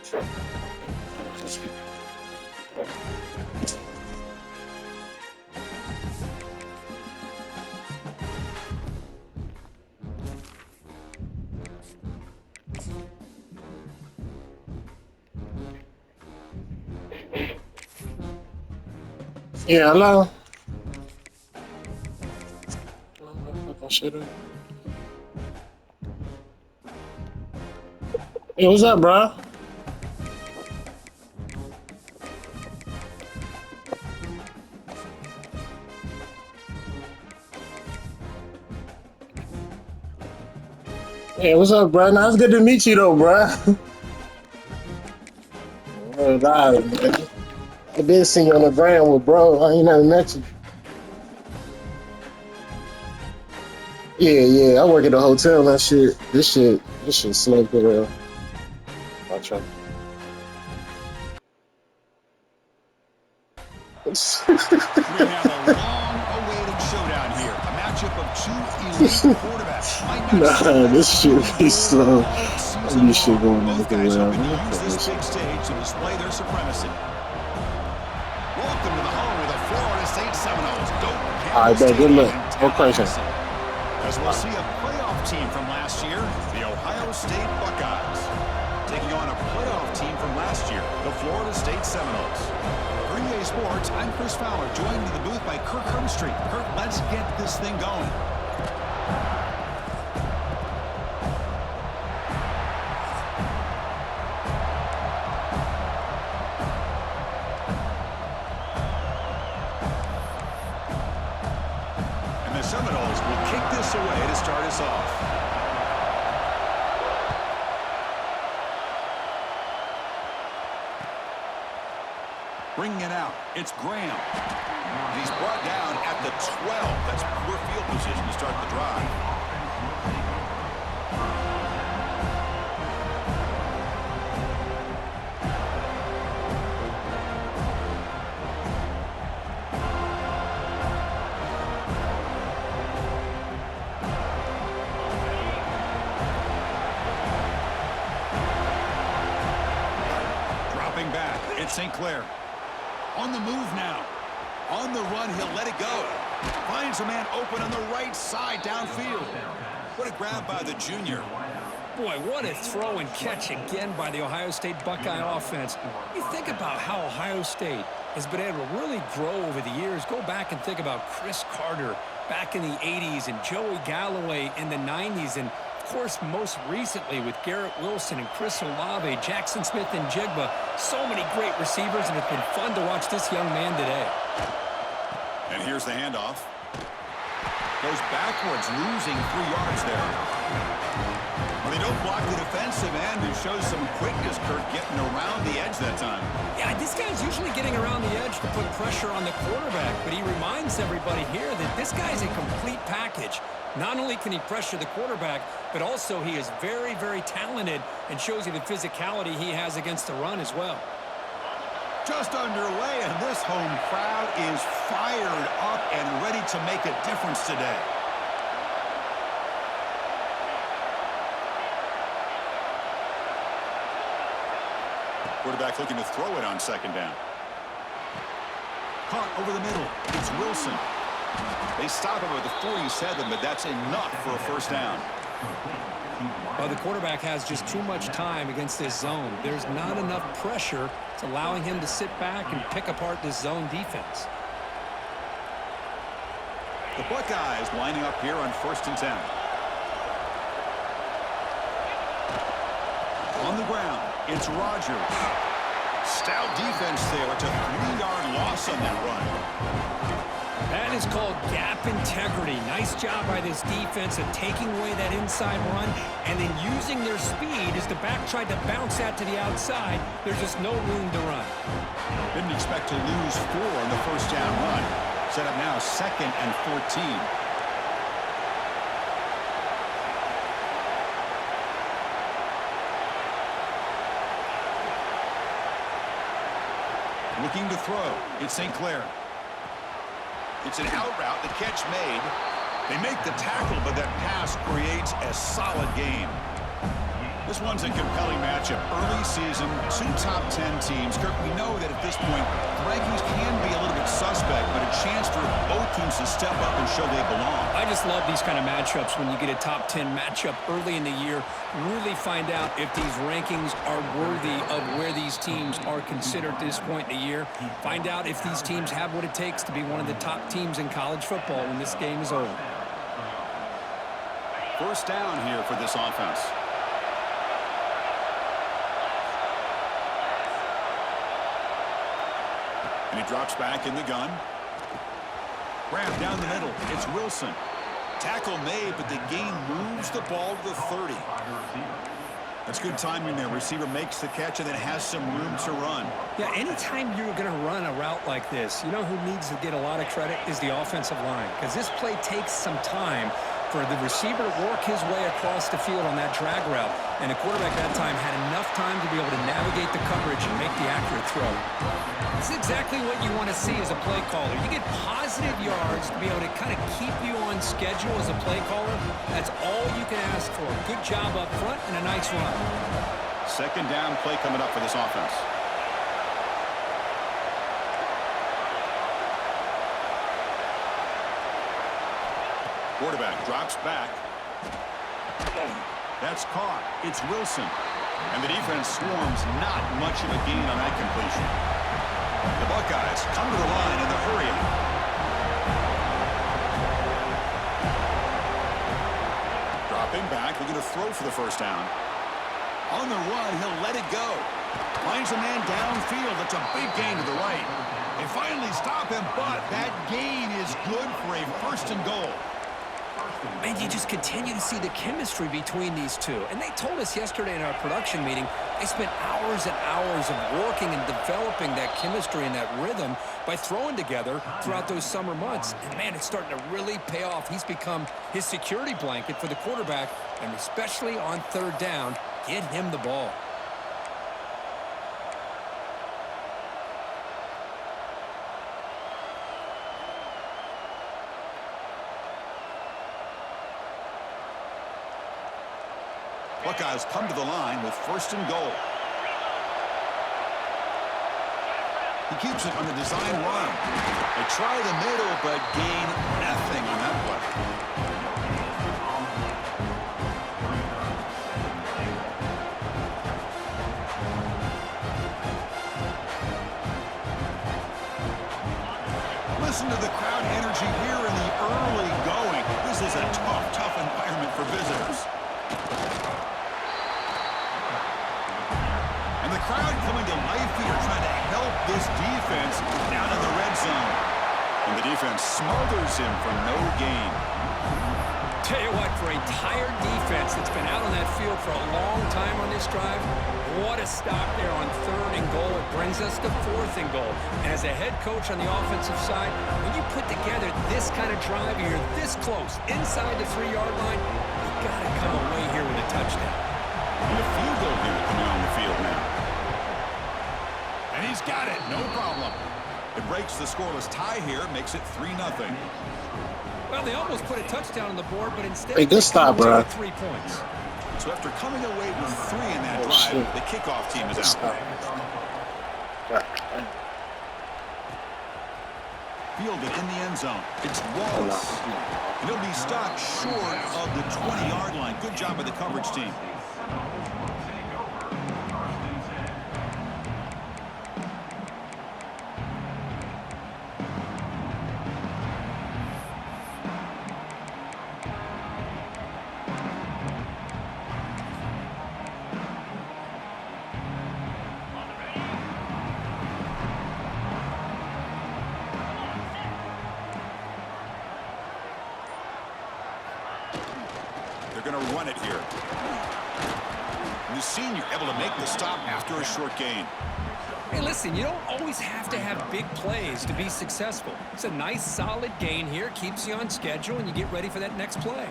Yeah, hello. Hey, what's up, bro? Hey, what's up, bro? Now it's good to meet you, though, bro. Man. I've been seeing you on the ground with bro. I ain't never met you. Yeah. I work at a hotel and that shit. This shit slow for real. I'll try. We have a long-awaited showdown here. A matchup of two elite quarterbacks. Might not seem Nah, like this a shit big be deal, but slow. all season This shit long, going on both the guys well. hoping to Let me use put this this big shit. stage to display their supremacy. Welcome to the home of the Florida State Seminoles. Doak All right, Campbell bet. Good Stadium luck. in Go crazy. Tallahassee. As we'll see a playoff team from last year, the Ohio State Buckeyes, taking on a playoff team from last year, the Florida State Seminoles. For EA Sports, I'm Chris Fowler, joined in the booth by Kirk Herbstreit. Kirk, let's get this thing going. And the Seminoles will kick this away to start us off. Bringing it out, it's Graham. And he's brought down at the 12. That's poor field position to start the drive. Dropping back, it's St. Clair. On the move now. On the run, he'll let it go. Finds a man open on the right side downfield. What a grab by the junior. Boy, what a throw and catch again by the Ohio State Buckeye offense. You think about how Ohio State has been able to really grow over the years. Go back and think about Chris Carter back in the 80s and Joey Galloway in the 90s. And, of course, most recently with Garrett Wilson and Chris Olave, Jackson Smith and Jigba. So many great receivers, and it's been fun to watch this young man today. And here's the handoff. Goes backwards, losing 3 yards there. Well, they don't block the defensive end, who shows some quickness, Kirk, getting around the edge that time. Yeah, this guy's usually getting around the edge to put pressure on the quarterback, but he reminds everybody here that this guy's a complete package. Not only can he pressure the quarterback, but also he is very, very talented and shows you the physicality he has against the run as well. Just underway, and this home crowd is fired up and ready to make a difference today. Quarterback looking to throw it on second down. Caught over the middle. It's Wilson. They stop him at the 47, but that's enough for a first down. Well, the quarterback has just too much time against this zone. There's not enough pressure. It's allowing him to sit back and pick apart this zone defense. The Buckeyes lining up here on 1st and 10. On the ground, it's Rodgers. Stout defense there. It's a 3-yard loss on that run. That is called gap integrity. Nice job by this defense of taking away that inside run and then using their speed as the back tried to bounce that to the outside. There's just no room to run. Didn't expect to lose 4 on the first down run. Set up now 2nd and 14. Looking to throw. It's St. Clair. It's an out route. The catch made. They make the tackle, but that pass creates a solid gain. This one's a compelling matchup. Early season, 2 top 10 teams. Kirk, we know that at this point, the rankings can be a little bit suspect, but a chance for both teams to step up and show they belong. I just love these kind of matchups when you get a top 10 matchup early in the year. Really find out if these rankings are worthy of where these teams are considered at this point in the year. Find out if these teams have what it takes to be one of the top teams in college football when this game is over. First down here for this offense. And he drops back in the gun. Grab down the middle. It's Wilson. Tackle made, but the gain moves the ball to the 30. That's good timing there. Receiver makes the catch and then has some room to run. Yeah, anytime you're going to run a route like this, you know who needs to get a lot of credit is the offensive line, because this play takes some time for the receiver to work his way across the field on that drag route. And the quarterback at that time had enough time to be able to navigate the coverage and make the accurate throw. This is exactly what you want to see as a play caller. You get positive yards to be able to kind of keep you on schedule as a play caller. That's all you can ask for. Good job up front and a nice run. Second down play coming up for this offense. Quarterback drops back. That's caught. It's Wilson. And the defense swarms. Not much of a gain on that completion. The Buckeyes come to the line in the hurry up. Dropping back, looking to throw for the first down. On the run, he'll let it go. Finds a man downfield. That's a big gain to the right. They finally stop him, but that gain is good for a first and goal. Man, you just continue to see the chemistry between these two. And they told us yesterday in our production meeting, they spent hours and hours of working and developing that chemistry and that rhythm by throwing together throughout those summer months. And, man, it's starting to really pay off. He's become his security blanket for the quarterback, and especially on third down, get him the ball. Buckeyes come to the line with first and goal. He keeps it on the design run. They try the middle, but gain nothing on that play. Listen to the crowd energy here in the early going. This is a tough environment for visitors. And the crowd coming to life here, trying to help this defense down in the red zone. And the defense smothers him for no gain. Tell you what, for a tired defense that's been out on that field for a long time on this drive, what a stop there on third and goal. It brings us to fourth and goal. And as a head coach on the offensive side, when you put together this kind of drive, you're this close, inside the 3-yard line, you got to come away here with a touchdown. And a field goal here coming on the field now. And he's got it, no problem. It breaks the scoreless tie here, makes it 3-0. Well, they almost put a touchdown on the board, but instead Hey, good stop, bro. 3 points. So after coming away with 3 in that Oh, drive, shit. the kickoff team is Good out. stop. God. Fielded in the end zone. It's Wallace. And he'll be stopped short of the 20-yard line. Good job by the coverage team. They're going to run it here. And the senior able to make the stop after a short gain. Hey, listen, you don't always have to have big plays to be successful. It's a nice, solid gain here, keeps you on schedule, and you get ready for that next play.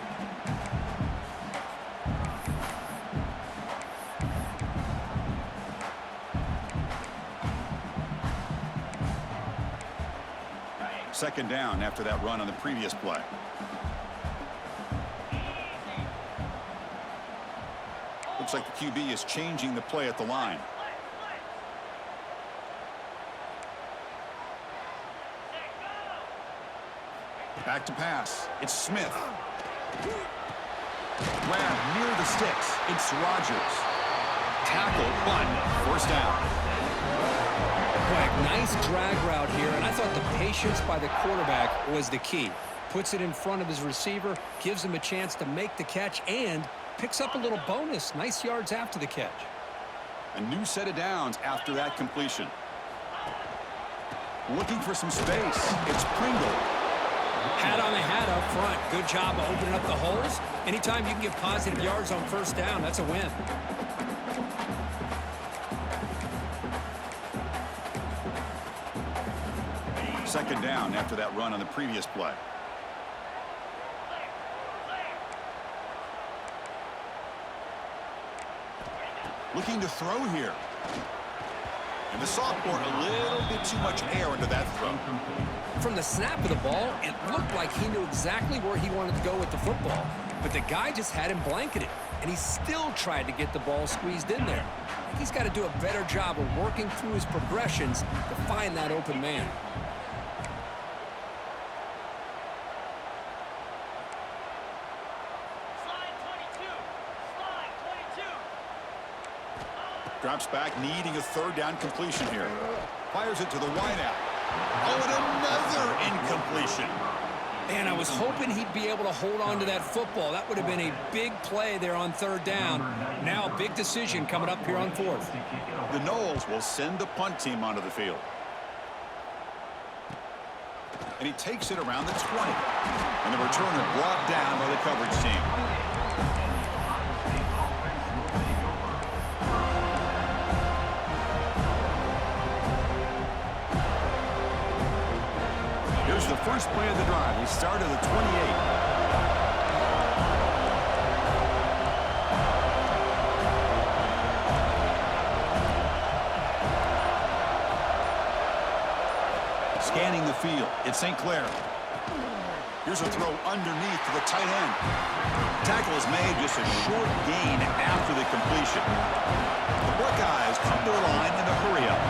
Second down after that run on the previous play. Looks like the QB is changing the play at the line. Back to pass. It's Smith. Grab near the sticks. It's Rodgers. Tackle, but first down. Boy, nice drag route here, and I thought the patience by the quarterback was the key. Puts it in front of his receiver, gives him a chance to make the catch, and picks up a little bonus. Nice yards after the catch. A new set of downs after that completion. Looking for some space. It's Pringle. Hat on the hat up front. Good job of opening up the holes. Anytime you can get positive yards on first down, that's a win. Second down after that run on the previous play. Looking to throw here. And the sophomore a little bit too much air into that throw. From the snap of the ball, it looked like he knew exactly where he wanted to go with the football. But the guy just had him blanketed, and he still tried to get the ball squeezed in there. I think he's got to do a better job of working through his progressions to find that open man. Drops back, needing a third down completion here. Fires it to the wideout. Oh, and another incompletion. Man, I was hoping he'd be able to hold on to that football. That would have been a big play there on third down. Now a big decision coming up here on fourth. The Noles will send the punt team onto the field. And he takes it around the 20. And the returner brought down by the coverage team. Here's the first play of the drive. We start at the 28. Scanning the field. It's St. Clair. Here's a throw underneath to the tight end. Tackle is made, just a short gain after the completion. The Buckeyes come to the line in a hurry-up.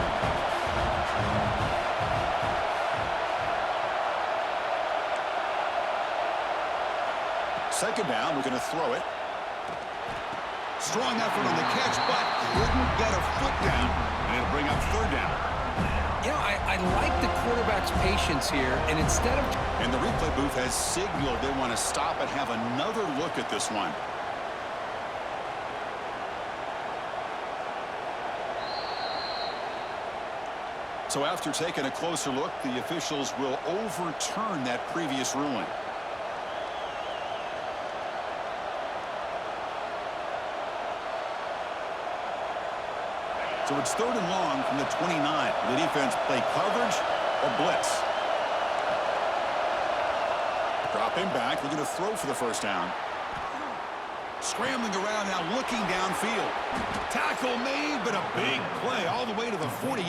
Second down, we're going to throw it. Strong effort on the catch, but couldn't get a foot down. And it'll bring up third down. You know, I like the quarterback's patience here, and instead of... And the replay booth has signaled they want to stop and have another look at this one. So after taking a closer look, the officials will overturn that previous ruling. So it's third and long from the 29. Will the defense play coverage or blitz? Dropping back, looking to throw for the first down. Scrambling around now, looking downfield. Tackle made, but a big play all the way to the 48.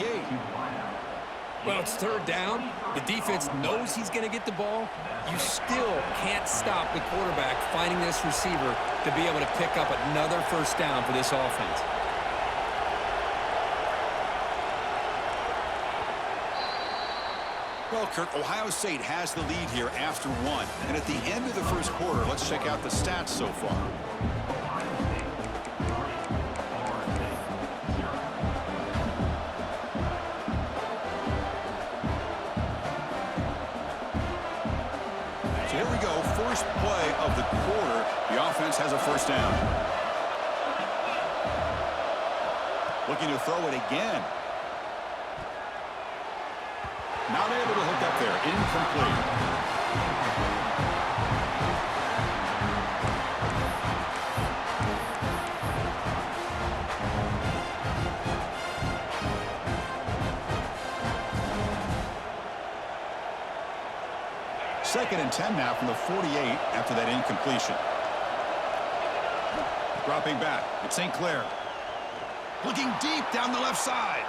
Well, it's third down. The defense knows he's going to get the ball. You still can't stop the quarterback finding this receiver to be able to pick up another first down for this offense. Well, Kurt, Ohio State has the lead here after one. And at the end of the first quarter, let's check out the stats so far. So here we go, first play of the quarter. The offense has a first down. Looking to throw it again. Not able to hook up there. Incomplete. Second and 10 now from the 48 after that incompletion. Dropping back. It's St. Clair. Looking deep down the left side.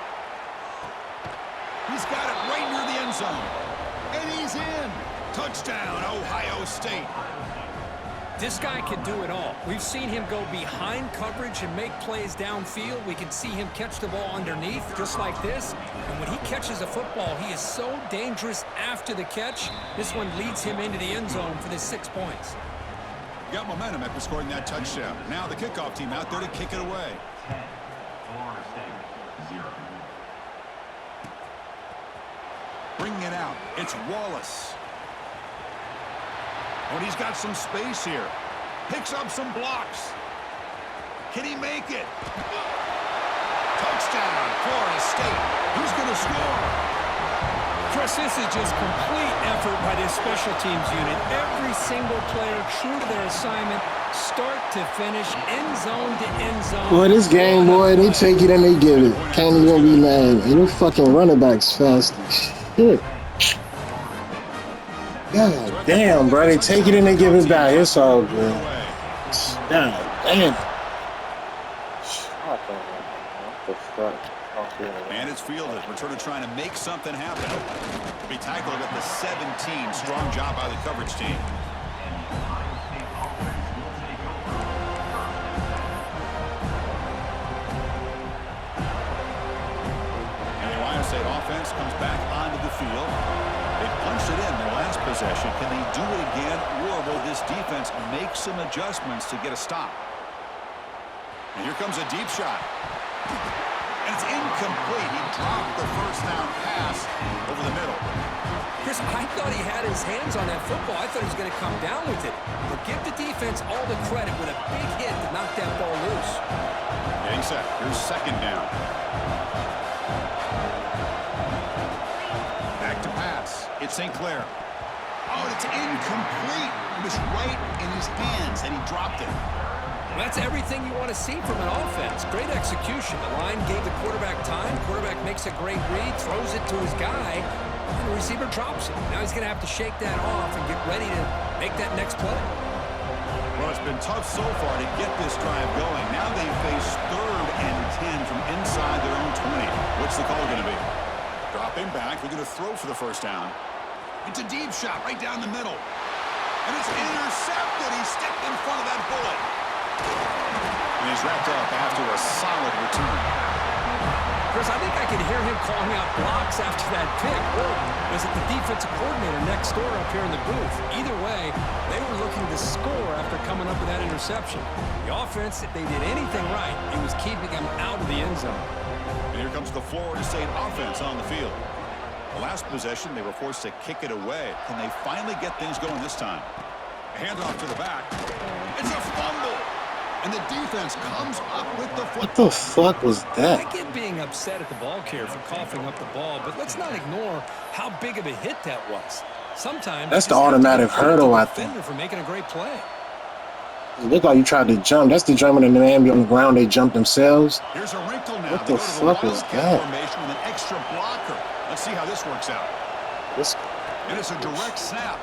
He's got it right near the end zone. And he's in. Touchdown, Ohio State. This guy can do it all. We've seen him go behind coverage and make plays downfield. We can see him catch the ball underneath, just like this. And when he catches a football, he is so dangerous after the catch. This one leads him into the end zone for the 6 points. Got momentum after scoring that touchdown. Now the kickoff team out there to kick it away. Florida State, 0. Bringing it out. It's Wallace. And he's got some space here. Picks up some blocks. Can he make it? Touchdown, Florida State. Who's going to score? Chris, this is just complete effort by this special teams unit. Every single player true to their assignment, start to finish, end zone to end zone. Boy, this game, boy, they take it and they give it. Can't even be mad. And them fucking running backs fast as shit. God damn, bro. They take it and they give it back. It's all good. God damn. And it's fielded. Returner trying to make something happen. Be tackled at the 17. Strong job by the coverage team. And the Ohio State offense comes back onto the field. They punched it in their last possession. Can they do it again, or will this defense make some adjustments to get a stop? And here comes a deep shot. And it's incomplete. He dropped the first down pass over the middle. Chris, I thought he had his hands on that football. I thought he was going to come down with it. But give the defense all the credit with a big hit to knock that ball loose. Getting set. Here's second down. Back to pass. It's St. Clair. Oh, it's incomplete. It was right in his hands, and he dropped it. That's everything you want to see from an offense. Great execution. The line gave the quarterback time. Quarterback makes a great read, throws it to his guy, and the receiver drops it. Now he's going to have to shake that off and get ready to make that next play. Well, it's been tough so far to get this drive going. Now they face 3rd and 10 from inside their own 20. What's the call going to be? Dropping back. They're going to throw for the first down. It's a deep shot right down the middle. And it's intercepted. He stepped in front of that bullet. And he's wrapped up after a solid return. Chris, I think I can hear him calling out blocks after that pick. Or was it the defensive coordinator next door up here in the booth? Either way, they were looking to score after coming up with that interception. The offense, if they did anything right, it was keeping them out of the end zone. And here comes the Florida State offense on the field. The last possession, they were forced to kick it away. Can they finally get things going this time? A handoff to the back. It's a fumble. And the defense comes up with the football. What the fuck was that? I get being upset at the ball carrier for coughing up the ball, but let's not ignore how big of a hit that was. Sometimes That's the automatic hurdle, I think. defender for making a great play. It looked like you tried to jump. That's the jumping in the man be on the ground. They jump themselves. Here's a wrinkle now. What They the go to fuck is wildcat that? formation with an extra blocker. Let's see how this works out. This And it's a direct snap.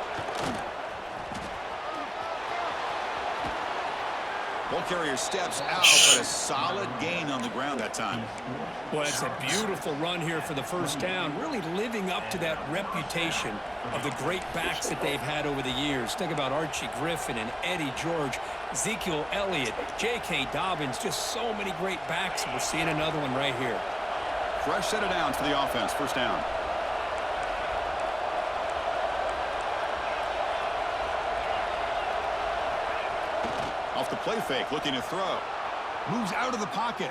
Ball carrier steps out, but a solid gain on the ground that time. Well, it's a beautiful run here for the first down, really living up to that reputation of the great backs that they've had over the years. Think about Archie Griffin and Eddie George, Ezekiel Elliott, J.K. Dobbins, just so many great backs, and we're seeing another one right here. Fresh set of downs for the offense. First down. Off the play fake, looking to throw. Moves out of the pocket.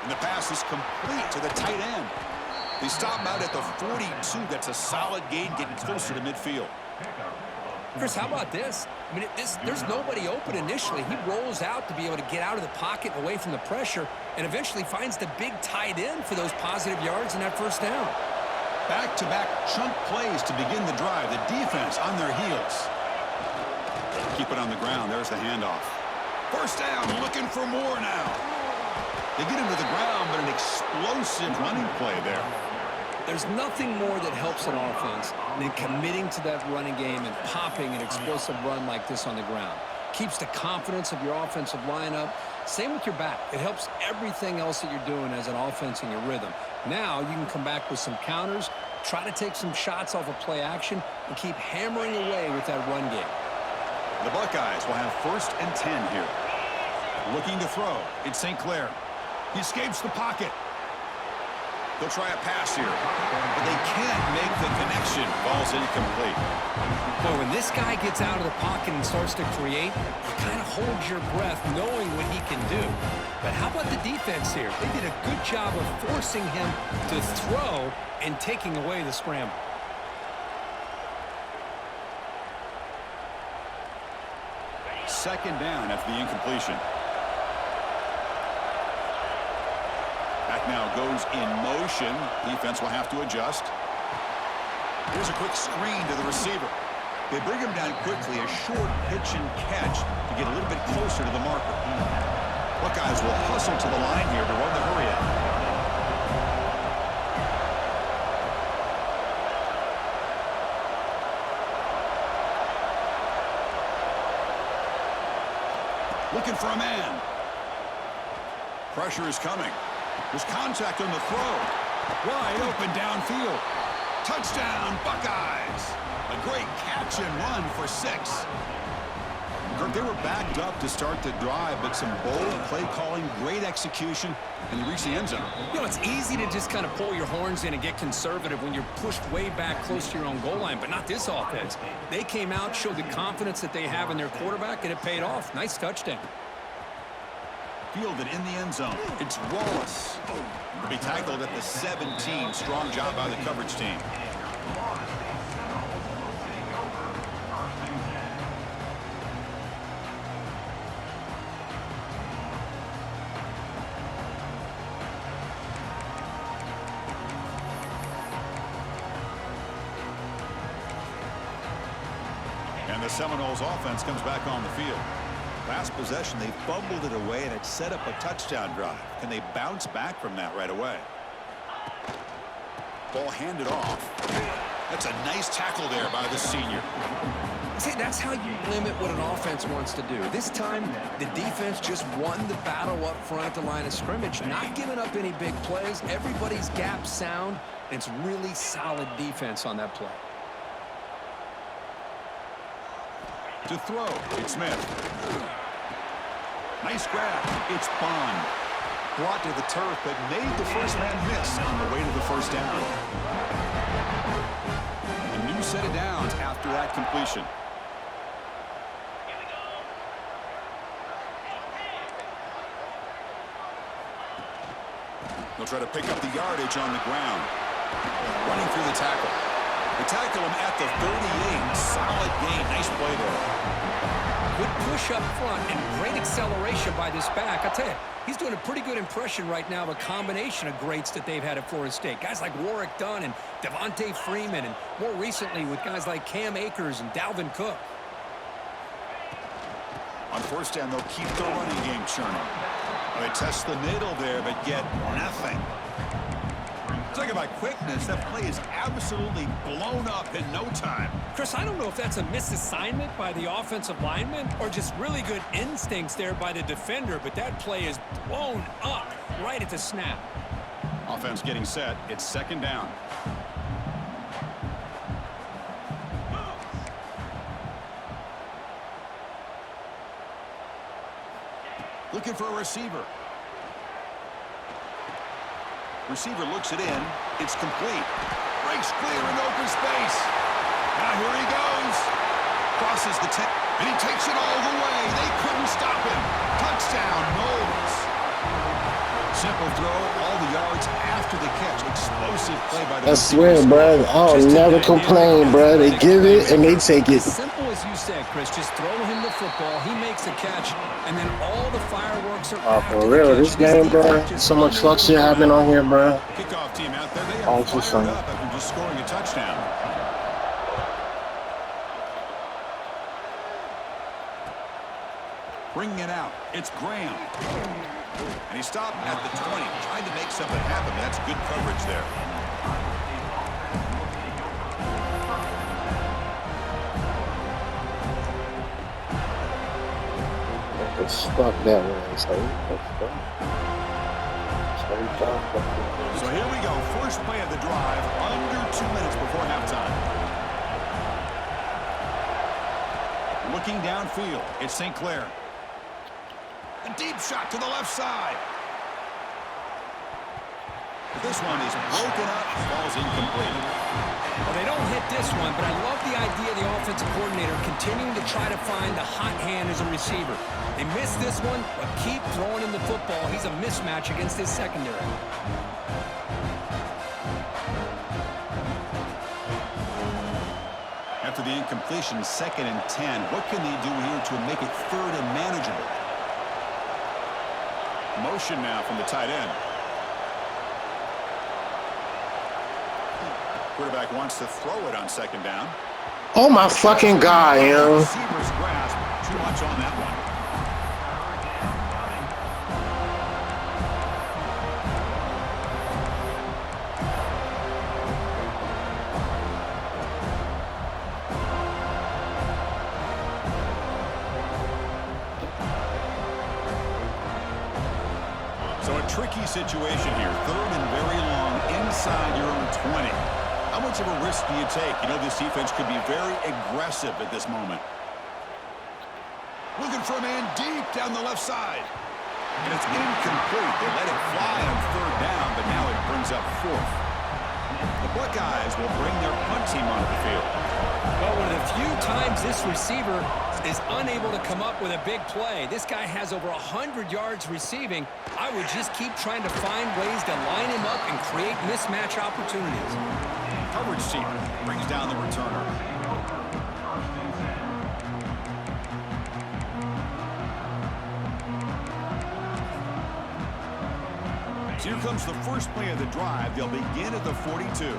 And the pass is complete to the tight end. They stop out at the 42. That's a solid gain, getting closer to midfield. Chris, how about this? I mean, there's nobody open initially. He rolls out to be able to get out of the pocket and away from the pressure and eventually finds the big tight end for those positive yards in that first down. Back-to-back chunk plays to begin the drive. The defense on their heels. Keep it on the ground. There's the handoff. First down, looking for more now. They get him to the ground, but an explosive running play there. There's nothing more that helps an offense than committing to that running game and popping an explosive run like this on the ground. Keeps the confidence of your offensive lineup. Same with your back. It helps everything else that you're doing as an offense in your rhythm. Now you can come back with some counters, try to take some shots off of play action, and keep hammering away with that run game. The Buckeyes will have 1st and 10 here. Looking to throw. It's St. Clair. He escapes the pocket. They'll try a pass here, but they can't make the connection. Ball's incomplete. Boy, when this guy gets out of the pocket and starts to create, you kind of hold your breath knowing what he can do. But how about the defense here? They did a good job of forcing him to throw and taking away the scramble. Second down after the incompletion. Back now goes in motion. Defense will have to adjust. Here's a quick screen to the receiver. They bring him down quickly, a short pitch and catch to get a little bit closer to the marker. Buckeyes will hustle to the line here to run the hurry out. Looking for a man. Pressure is coming. There's contact on the throw. Wide open downfield. Touchdown, Buckeyes. A great catch and run for 6. Kirk, they were backed up to start the drive, but some bold play calling, great execution, and they reached the end zone. You know, it's easy to just kind of pull your horns in and get conservative when you're pushed way back close to your own goal line, but not this offense. They came out, showed the confidence that they have in their quarterback, and it paid off. Nice touchdown. Fielded in the end zone. It's Wallace. He'll be tackled at the 17. Strong job by the coverage team. And the Seminoles offense comes back on the field. Last possession, they fumbled it away, and it set up a touchdown drive. Can they bounce back from that right away? Ball handed off. That's a nice tackle there by the senior. See, that's how you limit what an offense wants to do. This time, the defense just won the battle up front at the line of scrimmage, not giving up any big plays. Everybody's gap sound. It's really solid defense on that play. To throw, it's Smith. Nice grab. It's Bond. Brought to the turf, but made the first man miss on the way to the first down. A new set of downs after that completion. They'll try to pick up the yardage on the ground. Running through the tackle. They tackle him at the 38. Solid gain. Nice play there. Good push up front and great acceleration by this back. I tell you, he's doing a pretty good impression right now of a combination of greats that they've had at Florida State. Guys like Warwick Dunn and Devontae Freeman, and more recently with guys like Cam Akers and Dalvin Cook. On first down, they'll keep the running game churning. They test the middle there, but get nothing. Talk about quickness. That play is absolutely blown up in no time. Chris, I don't know if that's a misassignment by the offensive lineman or just really good instincts there by the defender, but that play is blown up right at the snap. Offense getting set. It's second down. Looking for a receiver. Receiver looks it in. It's complete. Breaks clear in open space. Now here he goes. Crosses the 10. And he takes it all the way. They couldn't stop him. Touchdown, Knowles. Simple throw. All the yards after the catch. Explosive play by the I swear, bro. I'll never complain, bro. They give it and they take it. As simple as you said, Chris. Just throw him the football. He makes a catch, and then all the fireworks are Oh, for real, this game, bro. So much fuck shit happening on here, bro. Kickoff team out there. They Oh, are it's just fired fun. up after just scoring a touchdown. Bringing it out. It's Graham. And he stopped at the 20, trying to make something happen. That's good coverage there. It's fuck that way. So here we go. First play of the drive, under 2 minutes before halftime. Looking downfield, it's St. Clair. A deep shot to the left side. This one is broken up, falls incomplete. Well, they don't hit this one, but I love the idea of the offensive coordinator continuing to try to find the hot hand as a receiver. They missed this one, but keep throwing him the football. He's a mismatch against his secondary. After the incompletion, 2nd and 10. What can they do here to make it 3rd and manageable? Motion now from the tight end. Quarterback wants to throw it on 2nd down. Oh my fucking God, yo. Receiver's grasp, too much on that one. So a tricky situation here. 3rd and very long inside your own 20. How much of a risk do you take? You know, this defense could be very aggressive at this moment. Looking for a man deep down the left side. And it's incomplete. They let it fly on 3rd down, but now it brings up 4th. The Buckeyes will bring their punt team onto the field. Well, one of the few times this receiver is unable to come up with a big play. This guy has over 100 yards receiving. I would just keep trying to find ways to line him up and create mismatch opportunities. Coverage team brings down the returner. So here comes the first play of the drive. They'll begin at the 42.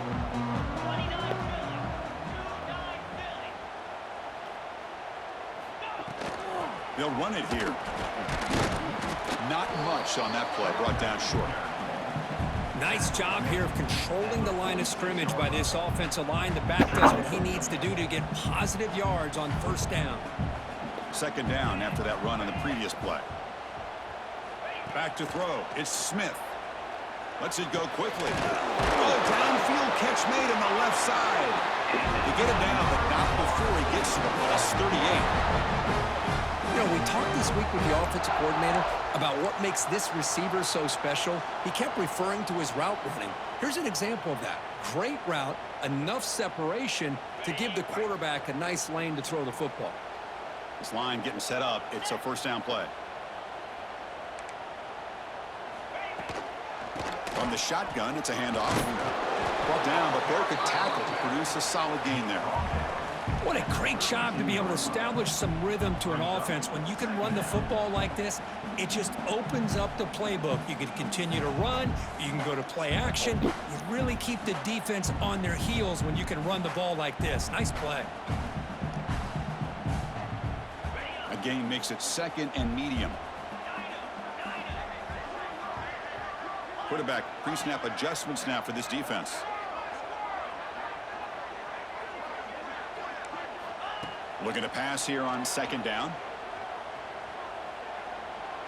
They'll run it here. Not much on that play. Brought down short. Nice job here of controlling the line of scrimmage by this offensive line. The back does what he needs to do to get positive yards on 1st down. 2nd down after that run on the previous play. Back to throw. It's Smith. Lets it go quickly. Oh, downfield catch made on the left side. They get him down, but not before he gets to the plus 38. You know, we talked this week with the offensive coordinator about what makes this receiver so special. He kept referring to his route running. Here's an example of that. Great route, enough separation to give the quarterback a nice lane to throw the football. This line getting set up. It's a 1st down play. From the shotgun, it's a handoff. Brought down, but broke a tackle to produce a solid gain there. What a great job to be able to establish some rhythm to an offense. When you can run the football like this, it just opens up the playbook. You can continue to run. You can go to play action. You really keep the defense on their heels when you can run the ball like this. Nice play. A gain makes it 2nd and medium. Quarterback pre-snap adjustments now for this defense. Looking to pass here on 2nd down.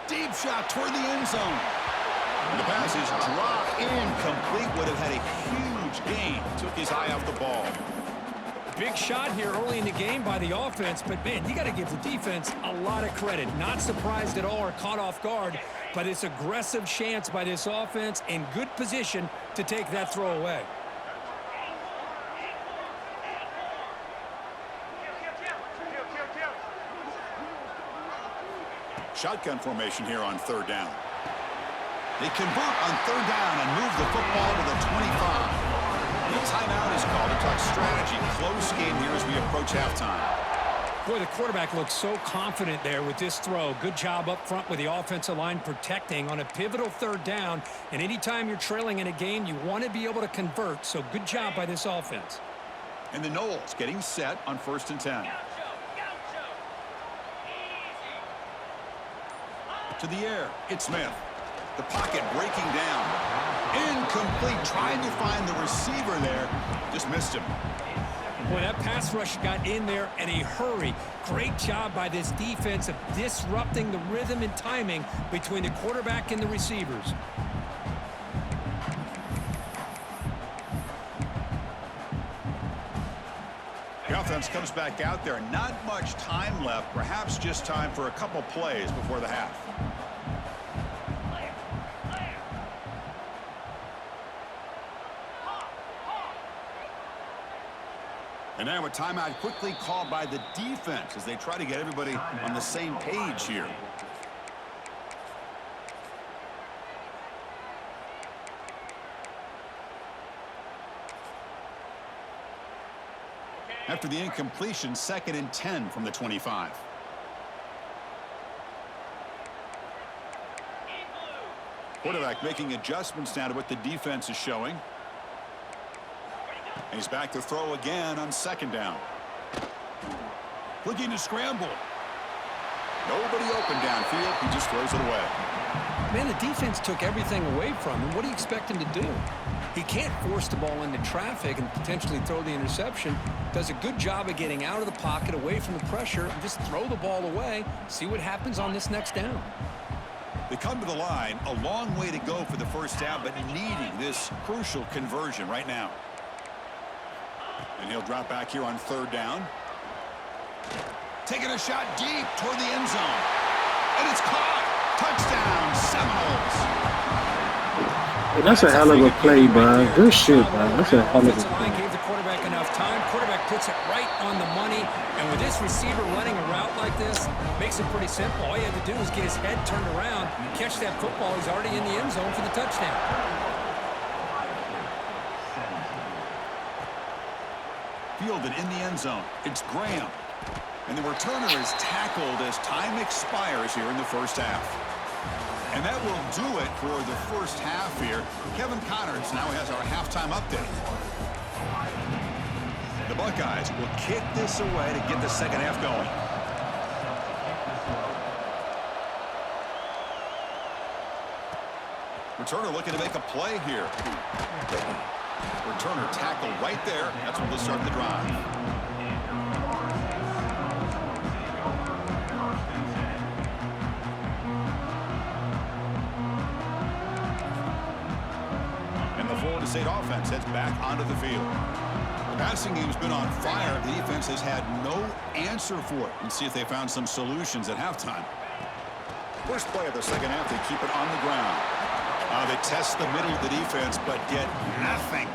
Deep shot toward the end zone. And the pass is dropped incomplete. Would have had a huge gain. Took his eye off the ball. Big shot here early in the game by the offense, but man, you got to give the defense a lot of credit. Not surprised at all or caught off guard by this aggressive chance by this offense in good position to take that throw away. Shotgun formation here on 3rd down. They convert on 3rd down and move the football to the 25. The timeout is called to talk strategy. Close game here as we approach halftime. Boy, the quarterback looks so confident there with this throw. Good job up front with the offensive line protecting on a pivotal 3rd down. And anytime you're trailing in a game, you want to be able to convert. So good job by this offense. And the Noles getting set on 1st and 10. To the air, it's Smith. The pocket breaking down. Incomplete, trying to find the receiver there. Just missed him. Boy, that pass rush got in there in a hurry. Great job by this defense of disrupting the rhythm and timing between the quarterback and the receivers. The offense comes back out there. Not much time left. Perhaps just time for a couple plays before the half. And now a timeout quickly called by the defense as they try to get everybody on the same page here. After the incompletion, 2nd and 10 from the 25. Quarterback making adjustments now to what the defense is showing. And he's back to throw again on 2nd down. Looking to scramble. Nobody open downfield. He just throws it away. Man, the defense took everything away from him. What do you expect him to do? He can't force the ball into traffic and potentially throw the interception. Does a good job of getting out of the pocket, away from the pressure, and just throw the ball away. See what happens on this next down. They come to the line. A long way to go for the first down, but needing this crucial conversion right now. And he'll drop back here on 3rd down. Taking a shot deep toward the end zone. And it's caught. Touchdown, Seminoles. Hey, that's a hell of a play, bro. Good shit, bro. That's a hell of a play. Gave the quarterback enough time. Quarterback puts it right on the money. And with this receiver running a route like this, makes it pretty simple. All you have to do is get his head turned around, catch that football. He's already in the end zone for the touchdown. Fielded in the end zone. It's Graham. And the returner is tackled as time expires here in the first half. And that will do it for the first half here. Kevin Connors now has our halftime update. The Buckeyes will kick this away to get the second half going. Returner looking to make a play here. Returner tackled right there. That's when they'll start the drive. State offense heads back onto the field. The passing game's been on fire. The defense has had no answer for it. And see if they found some solutions at halftime. First play of the second half, they keep it on the ground. They test the middle of the defense, but get nothing.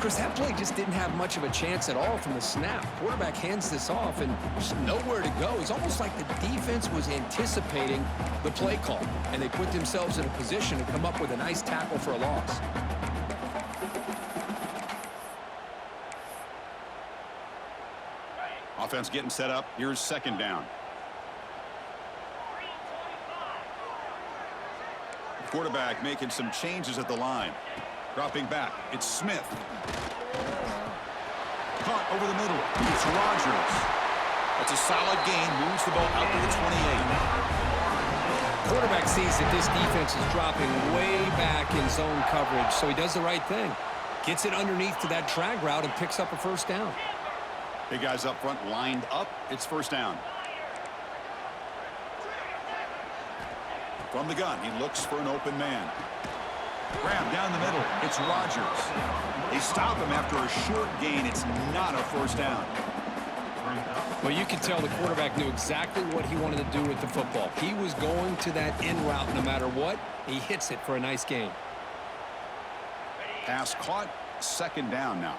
Chris, that play just didn't have much of a chance at all from the snap. Quarterback hands this off, and there's nowhere to go. It's almost like the defense was anticipating the play call, and they put themselves in a position to come up with a nice tackle for a loss. Offense getting set up. Here's 2nd down. Quarterback making some changes at the line. Dropping back. It's Smith. Caught over the middle. It's Rogers. That's a solid gain. Moves the ball out to the 28. Quarterback sees that this defense is dropping way back in zone coverage, so he does the right thing. Gets it underneath to that drag route and picks up a first down. Big guys up front lined up. It's first down. From the gun, he looks for an open man. Grab down the middle. It's Rogers. They stop him after a short gain. It's not a first down. Well, you can tell the quarterback knew exactly what he wanted to do with the football. He was going to that in route no matter what. He hits it for a nice gain. Pass caught. 2nd down now.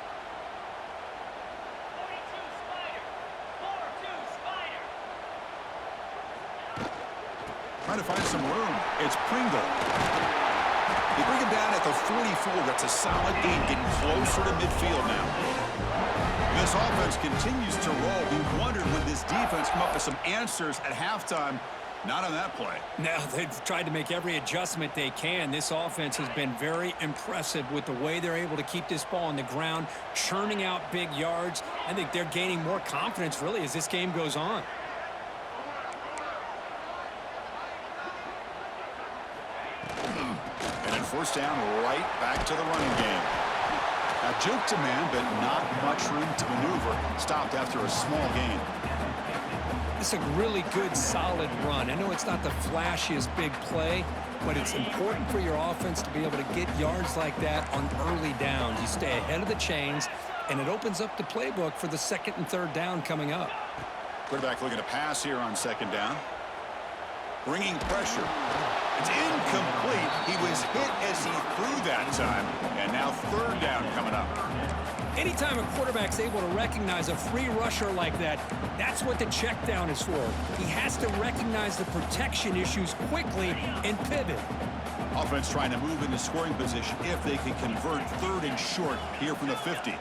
Trying to find some room. It's Pringle. They bring him down at the 44. That's a solid gain, getting closer to midfield now. This offense continues to roll. We wondered would this defense come up with some answers at halftime. Not on that play. Now they've tried to make every adjustment they can. This offense has been very impressive with the way they're able to keep this ball on the ground, churning out big yards. I think they're gaining more confidence, really, as this game goes on. First down, right back to the running game. Now juke to man, but not much room to maneuver. Stopped after a small gain. It's a really good, solid run. I know it's not the flashiest big play, but it's important for your offense to be able to get yards like that on early downs. You stay ahead of the chains, and it opens up the playbook for the second and third down coming up. Quarterback looking to pass here on second down. Bringing pressure. It's incomplete. He was hit as he threw that time. And now third down coming up. Anytime a quarterback's able to recognize a free rusher like that, that's what the check down is for. He has to recognize the protection issues quickly and pivot. Offense trying to move into scoring position if they can convert third and short here from the 50.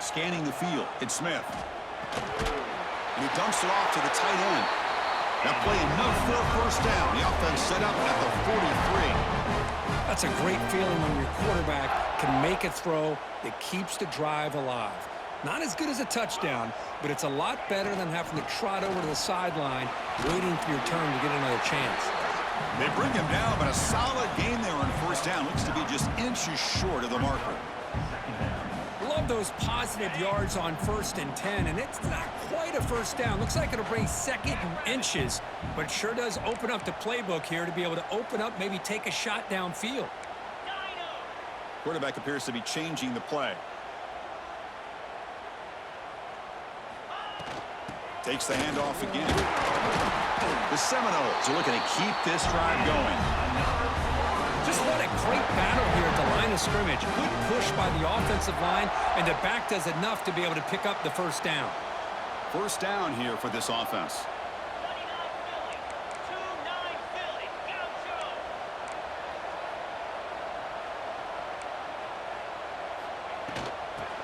Scanning the field, it's Smith. And he dumps it off to the tight end. Now play enough for a first down. The offense set up at the 43. That's a great feeling when your quarterback can make a throw that keeps the drive alive. Not as good as a touchdown, but it's a lot better than having to trot over to the sideline waiting for your turn to get another chance. They bring him down, but a solid game there on first down. Looks to be just inches short of the marker. Love those positive yards on 1st and 10, and it's not quite a first down. Looks like it'll bring second and inches, but it sure does open up the playbook here to be able to open up, maybe take a shot downfield. Quarterback appears to be changing the play. Takes the handoff again. The Seminoles are looking to keep this drive going. Just what a great battle here at the line of scrimmage. Good push by the offensive line, and the back does enough to be able to pick up the first down. First down here for this offense.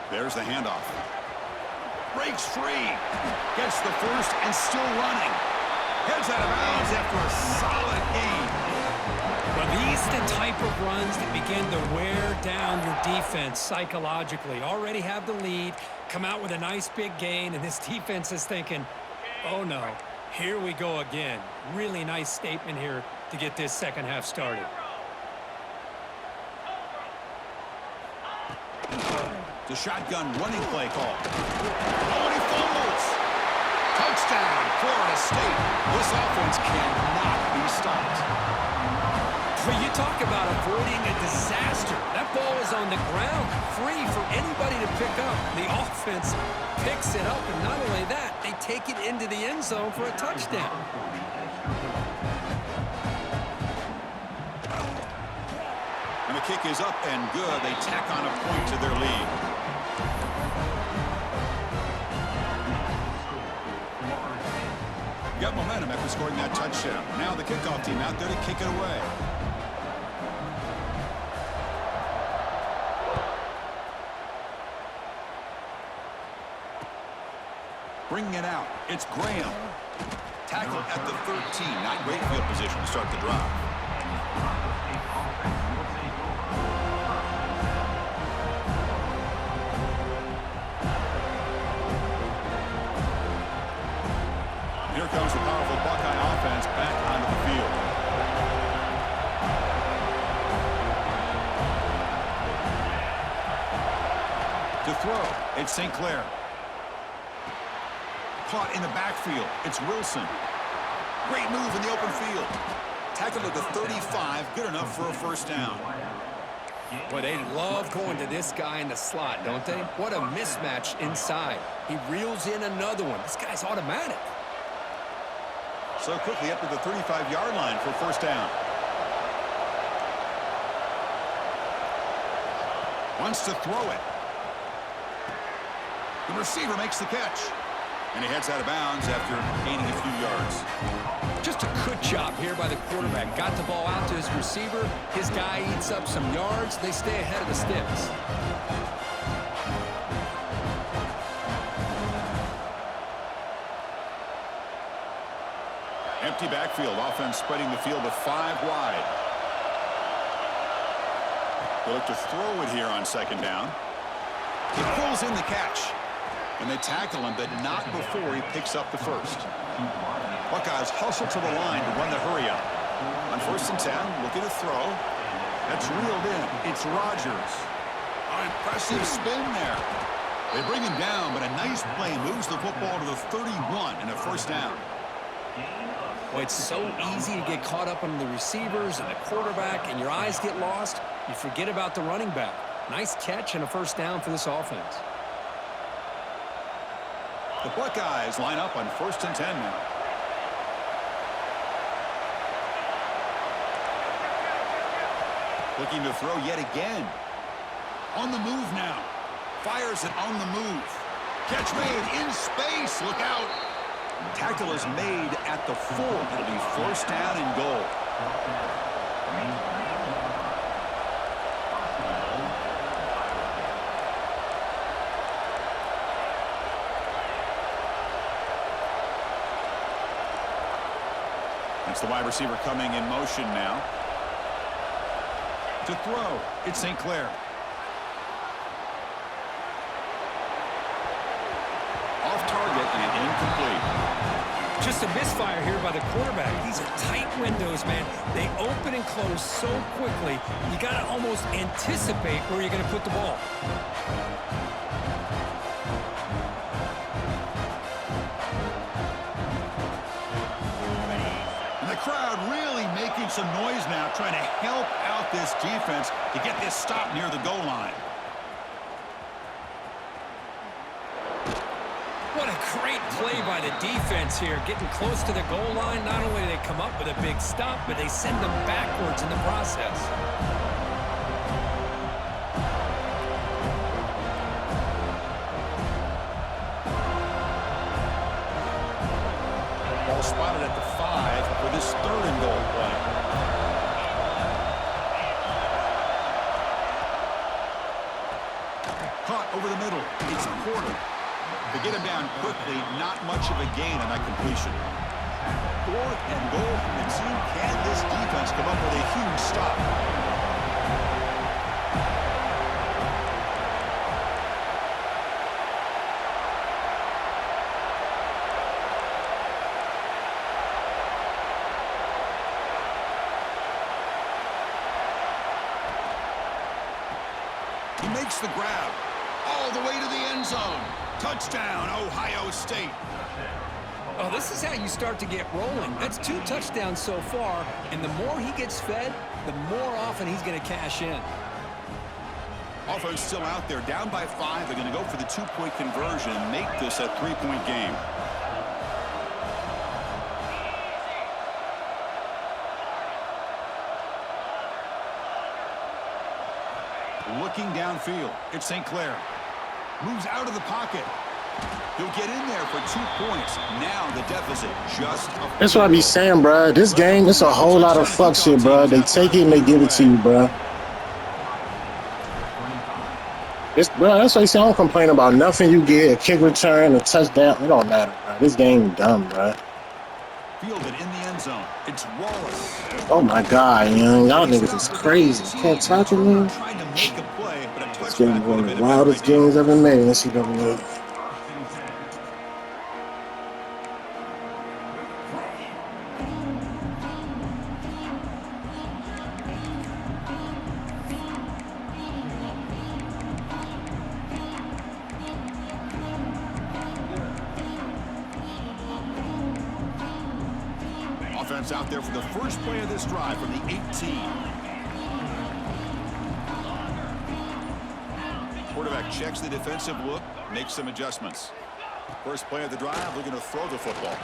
There's the handoff. Breaks free. Gets the first and still running. Heads out of bounds after a solid gain. Well, these are the type of runs that begin to wear down your defense psychologically. Already have the lead, come out with a nice big gain, and this defense is thinking, oh no, here we go again. Really nice statement here to get this second half started. The shotgun running play call. Oh, and he fumbles. Touchdown, Florida State. This offense cannot be stopped. But you talk about avoiding a disaster. That ball is on the ground, free for anybody to pick up. The offense picks it up, and not only that, they take it into the end zone for a touchdown. And the kick is up and good. They tack on a point to their lead. Got momentum after scoring that touchdown. Now the kickoff team out there to kick it away. Bringing it out, it's Graham. Tackled at the 13. Not great field position to start the drive. Here comes the powerful Buckeye offense back onto the field. To throw, it's St. Clair. Caught in the backfield, it's Wilson. Great move in the open field. Tackled at the 35, good enough for a first down. Well, they love going to this guy in the slot, don't they? What a mismatch inside. He reels in another one. This guy's automatic. So quickly up to the 35-yard line for first down. Wants to throw it. The receiver makes the catch. And he heads out of bounds after gaining a few yards. Just a good job here by the quarterback. Got the ball out to his receiver. His guy eats up some yards. They stay ahead of the sticks. Empty backfield. Offense spreading the field with 5 wide. They look to throw it here on second down. He pulls in the catch. And they tackle him, but not before he picks up the first. Buckeyes hustle to the line to run the hurry up. On 1st and 10, looking to throw. That's reeled in. It's Rogers. An impressive spin there. They bring him down, but a nice play moves the football to the 31 and a first down. Well, it's so easy to get caught up on the receivers and the quarterback, and your eyes get lost. You forget about the running back. Nice catch and a first down for this offense. The Buckeyes line up on 1st and 10 now. Looking to throw yet again. On the move now. Fires it on the move. Catch made in space. Look out. Tackle is made at the 4. It'll be 1st down and goal. It's the wide receiver coming in motion now. To throw, it's St. Clair. Off target and incomplete. Just a misfire here by the quarterback. These are tight windows, man. They open and close so quickly, you got to almost anticipate where you're going to put the ball. And the crowd really making some noise now, trying to help out this defense to get this stop near the goal line. What a great play by the defense here. Getting close to the goal line, not only do they come up with a big stop, but they send them backwards in the process. Ball spotted at the 5 for this 3rd and goal play. Caught over the middle. It's Porter. To get him down quickly, not much of a gain on that completion. 4th and goal from the team. Can this defense come up with a huge stop? He makes the grab all the way to the end zone. Touchdown, Ohio State. Oh, this is how you start to get rolling. That's 2 touchdowns so far, and the more he gets fed, the more often he's going to cash in. Offense still out there, down by 5. They're going to go for the 2-point conversion and make this a 3-point game. Looking downfield, it's St. Clair. Moves out of the pocket. He'll get in there for 2 points. Now the deficit just a That's what I be saying, bro. This game, it's a whole lot of fuck shit, bro. They take it and they give it to you, bro. Bro, that's why I say I don't complain about nothing. You get a kick return, a touchdown. It don't matter, bro. This game dumb, bro. Fielded in the end zone. It's Wallace. Oh my God, y'all niggas is crazy. Can't touch it, man. Trying to make a play, but a This game touchback one would of have the been a wildest better games ever made in NCAA. Offense out there for the first play of this drive from the 18. Quarterback checks the defensive look, makes some adjustments. First play of the drive, looking to throw the football.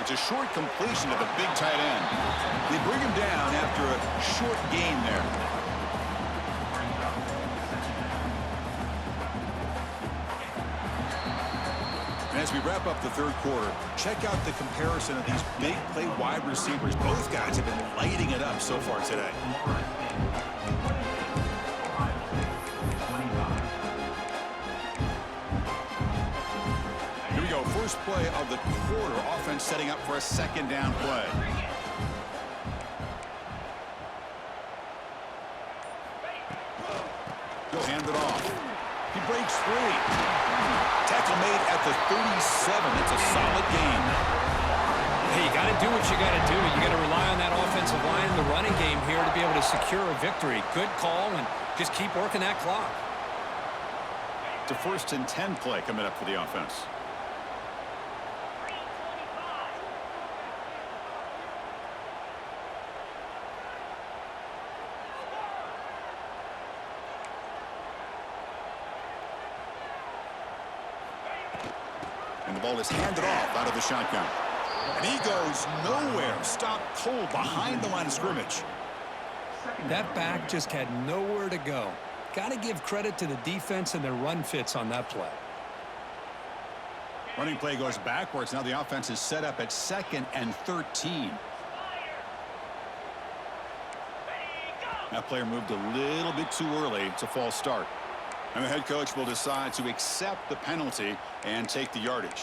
It's a short completion to the big tight end. They bring him down after a short gain there. And as we wrap up the 3rd quarter, check out the comparison of these big play wide receivers. Both guys have been lighting it up so far today. Here we go. First play of the quarter. Offense setting up for a 2nd down play. He'll hand it off. He breaks free. Tackle made at the 37. It's a solid game. Hey, you got to do what you got to do. You got to rely on that offensive line in the running game here to be able to secure a victory. Good call, and just keep working that clock. It's a 1st and 10 play coming up for the offense. And the ball is handed off out of the shotgun. And he goes nowhere. Stopped cold behind the line of scrimmage. That back just had nowhere to go. Got to give credit to the defense and their run fits on that play. Running play goes backwards. Now the offense is set up at 2nd and 13. That player moved a little bit too early. It's a false start. And the head coach will decide to accept the penalty and take the yardage.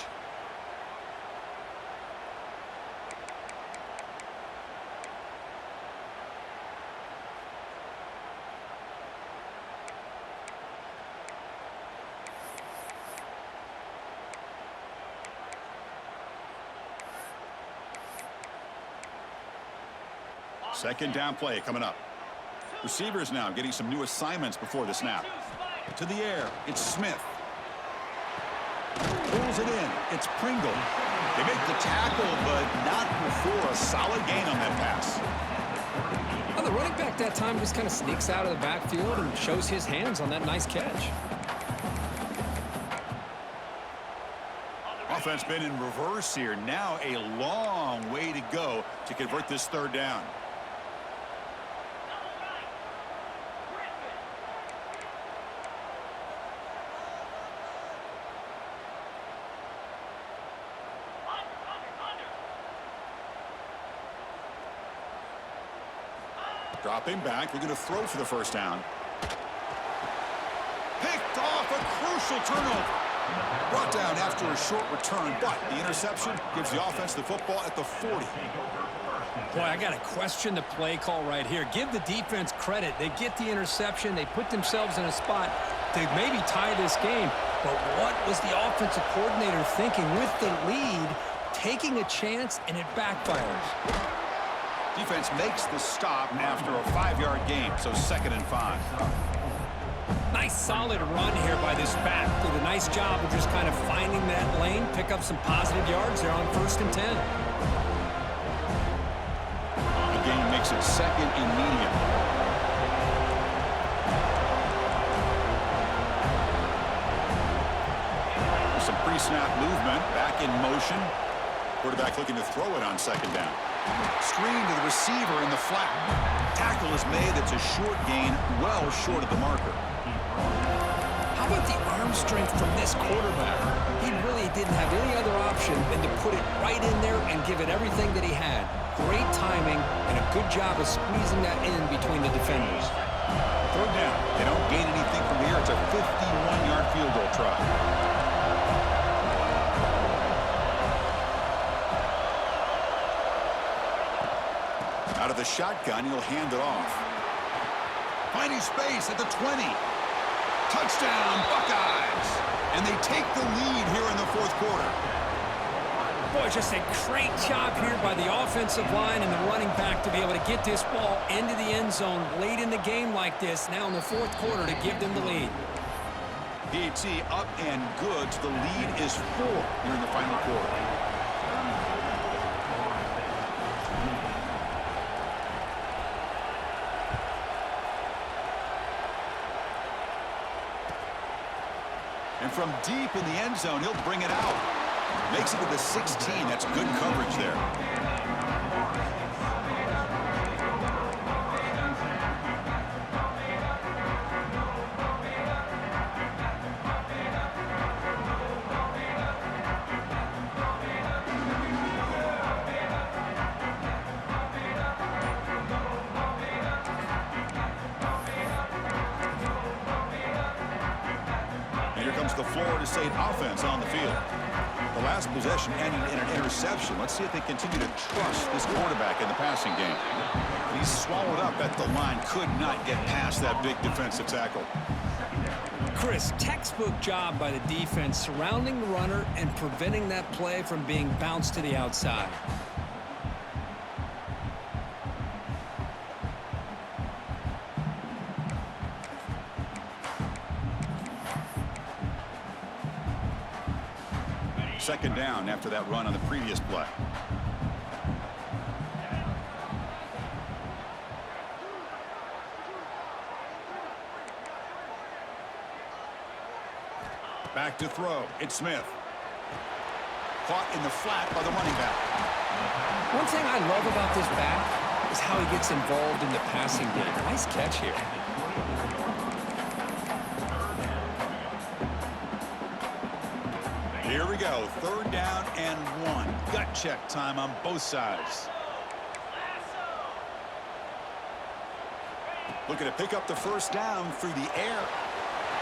Second down play coming up. Receivers now getting some new assignments before the snap. To the air, it's Smith. Pulls it in, it's Pringle. They make the tackle, but not before a solid gain on that pass. Well, the running back that time just kind of sneaks out of the backfield and shows his hands on that nice catch. Offense been in reverse here. Now a long way to go to convert this third down. Dropping back, looking to throw for the first down. Picked off, a crucial turnover. Brought down after a short return, but the interception gives the offense the football at the 40. Boy, I got to question the play call right here. Give the defense credit. They get the interception. They put themselves in a spot to maybe tie this game. But what was the offensive coordinator thinking with the lead, taking a chance, and it backfires? Defense makes the stop after a 5-yard gain, so 2nd and 5. Nice solid run here by this back. Did a nice job of just kind of finding that lane, pick up some positive yards there on 1st and 10. The gain makes it 2nd and medium. There's some pre-snap movement, back in motion. Quarterback looking to throw it on 2nd down. Screen to the receiver in the flat. Tackle is made. It's a short gain, well short of the marker. How about the arm strength from this quarterback? He really didn't have any other option than to put it right in there and give it everything that he had. Great timing and a good job of squeezing that in between the defenders. Third down. They don't gain anything from here. It's a 51-yard field goal try. Out of the shotgun, he'll hand it off. Finding space at the 20. Touchdown, Buckeyes! And they take the lead here in the 4th quarter. Boy, just a great job here by the offensive line and the running back to be able to get this ball into the end zone late in the game like this, now in the 4th quarter, to give them the lead. PAT up and good. The lead is 4 here in the final quarter. And from deep in the end zone, he'll bring it out. Makes it to the 16. That's good coverage there. The Florida State offense on the field. The last possession ended in an interception. Let's see if they continue to trust this quarterback in the passing game. He's swallowed up at the line. Could not get past that big defensive tackle. Chris, textbook job by the defense surrounding the runner and preventing that play from being bounced to the outside. Second down after that run on the previous play. Back to throw. It's Smith. caught in the flat by the running back. One thing I love about this back is how he gets involved in the passing game. Nice catch here. Here we go. 3rd down and 1. Gut check time on both sides. Looking to pick up the 1st down through the air.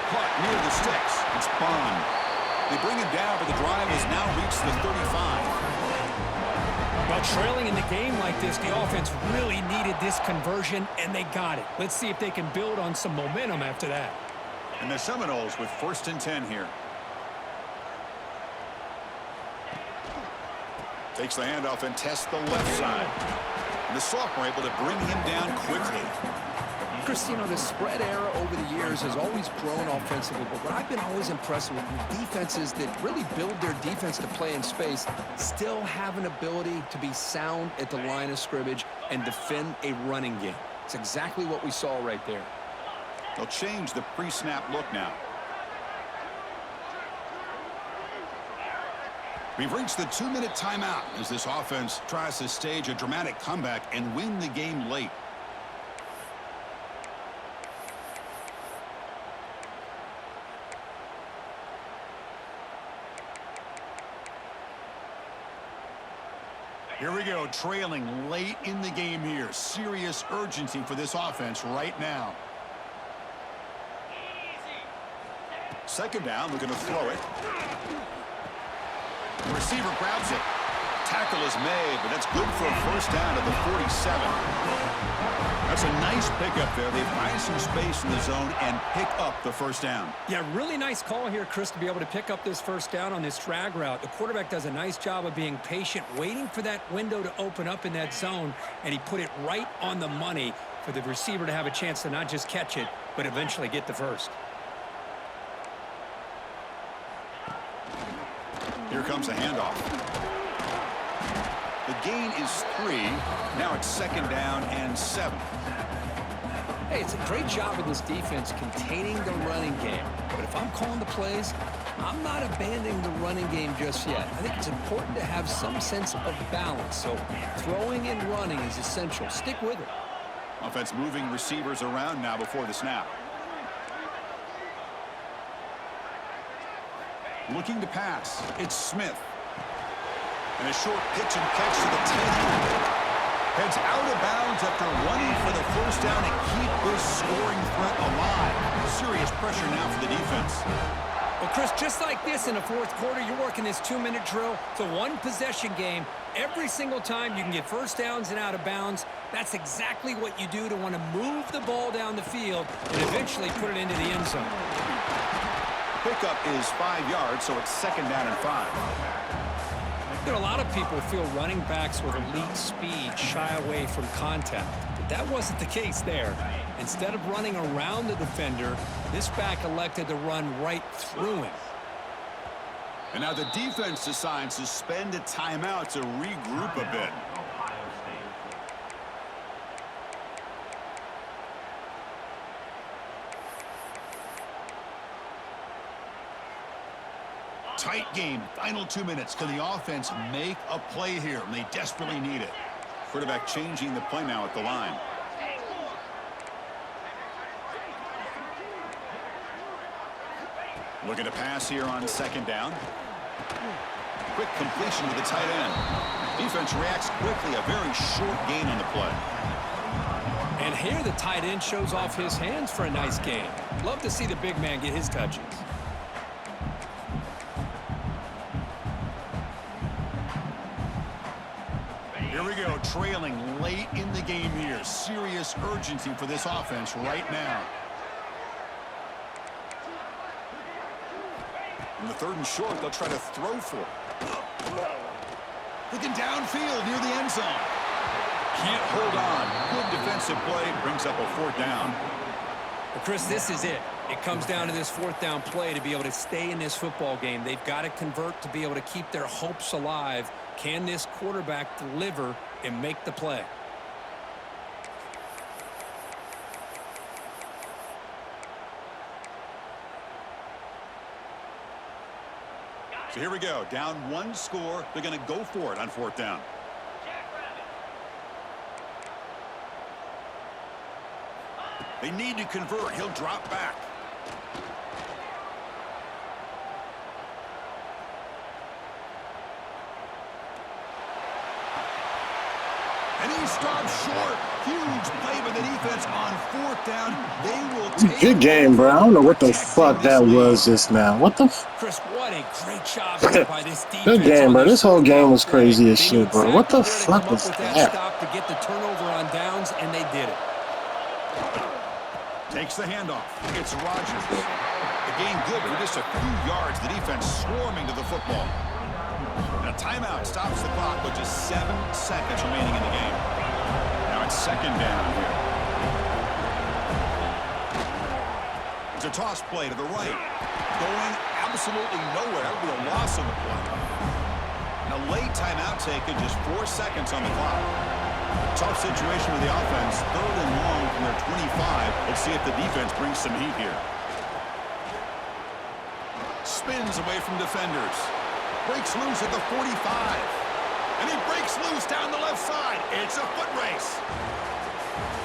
Caught near the sticks. It's Bond. They bring him down, but the drive has now reached the 35. Well, trailing in the game like this, the offense really needed this conversion, and they got it. Let's see if they can build on some momentum after that. And the Seminoles with 1st and 10 here. Takes the handoff and tests the left side. And the sophomore able to bring him down quickly. Chris, you know, the spread era over the years has always grown offensively, but what I've been always impressed with defenses that really build their defense to play in space still have an ability to be sound at the line of scrimmage and defend a running game. It's exactly what we saw right there. They'll change the pre-snap look now. We've reached the 2-minute timeout as this offense tries to stage a dramatic comeback and win the game late. Here we go, trailing late in the game here. Serious urgency for this offense right now. 2nd down, looking to throw it. The receiver grabs it. Tackle is made, but that's good for a 1st down at the 47. That's a nice pickup there. They find some space in the zone and pick up the 1st down. Yeah, really nice call here, Chris, to be able to pick up this 1st down on this drag route. The quarterback does a nice job of being patient, waiting for that window to open up in that zone, and he put it right on the money for the receiver to have a chance to not just catch it, but eventually get the 1st. Here comes a handoff. The gain is 3. Now it's 2nd down and 7. Hey, it's a great job of this defense containing the running game. But if I'm calling the plays, I'm not abandoning the running game just yet. I think it's important to have some sense of balance. So throwing and running is essential. Stick with it. Offense moving receivers around now before the snap. Looking to pass. It's Smith. And a short pitch and catch to the tight end. Heads out of bounds after running for the 1st down and keep this scoring threat alive. Serious pressure now for the defense. Well, Chris, just like this in the 4th quarter, you're working this 2-minute drill. It's a 1-possession game. Every single time you can get 1st downs and out of bounds. That's exactly what you do to want to move the ball down the field and eventually put it into the end zone. Pickup is 5 yards, so it's 2nd down and 5. You know, a lot of people feel running backs with elite speed shy away from contact, but that wasn't the case there. Instead of running around the defender, this back elected to run right through him. And now the defense decides to spend a timeout to regroup a bit. Tight game, final 2 minutes. Can the offense make a play here? And they desperately need it. Quarterback changing the play now at the line. Looking to pass here on 2nd down. Quick completion to the tight end. Defense reacts quickly, a very short gain on the play. And here the tight end shows off his hands for a nice gain. Love to see the big man get his touches. Here we go, trailing late in the game here. Serious urgency for this offense right now. In the 3rd and short, they'll try to throw for it. Looking downfield near the end zone. Can't hold on. Good defensive play, brings up a 4th down. Well, Chris, this is it. It comes down to this 4th down play to be able to stay in this football game. They've got to convert to be able to keep their hopes alive. Can this quarterback deliver and make the play? So here we go. Down one score. They're going to go for it on 4th down. They need to convert. He'll drop back. And he stops short. Huge play by the defense on 4th down. They will take Good game, bro. I don't know what the fuck that was just now. What the f? Chris, what a great job here by this defense. Good game, bro. This whole game was play. crazy as They shit, knew bro. What the exactly where to fuck come was up with that? stop to get the turnover on downs, and they did it. Takes the handoff. It's Rodgers. The game good for just a few yards. The defense swarming to the football. And a timeout stops the clock with just 7 seconds remaining in the game. Now it's 2nd down here. It's a toss play to the right. Going absolutely nowhere. It'll be a loss on the play. And a late timeout taken, just 4 seconds on the clock. Tough situation with the offense. 3rd and long from their 25. Let's see if the defense brings some heat here. Spins away from defenders. Breaks loose at the 45. And he breaks loose down the left side. It's a foot race.